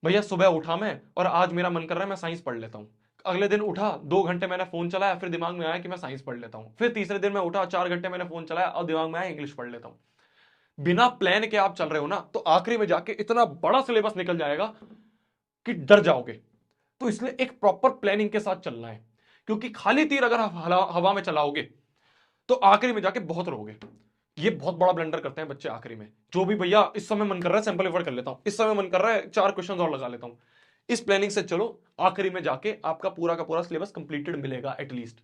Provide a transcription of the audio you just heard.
भैया सुबह उठा मैं और आज मेरा मन कर रहा है मैं साइंस पढ़ लेता हूँ। अगले दिन उठा, 2 घंटे मैंने फोन चलाया, फिर दिमाग में आया कि मैं साइंस पढ़ लेता हूँ। फिर तीसरे दिन मैं उठा, 4 घंटे मैंने फोन चलाया और दिमाग में आया इंग्लिश पढ़ लेता हूँ। बिना प्लान के आप चल रहे हो ना, तो आखिरी में जाके इतना बड़ा सिलेबस निकल जाएगा कि डर जाओगे। तो इसलिए एक प्रॉपर प्लानिंग के साथ चलना है, क्योंकि खाली तीर अगर आप हवा में चलाओगे तो आखिरी में जाके बहुत रोगे। ये बहुत बड़ा ब्लंडर करते हैं बच्चे आखिरी में, जो भी भैया इस समय मन कर रहा है सिंपलीफाइड कर लेता हूं, इस समय मन कर रहा है 4 क्वेश्चन और लगा लेता हूं। इस प्लानिंग से चलो, आखिरी में जाके आपका पूरा का पूरा सिलेबस कंप्लीटेड मिलेगा एटलीस्ट।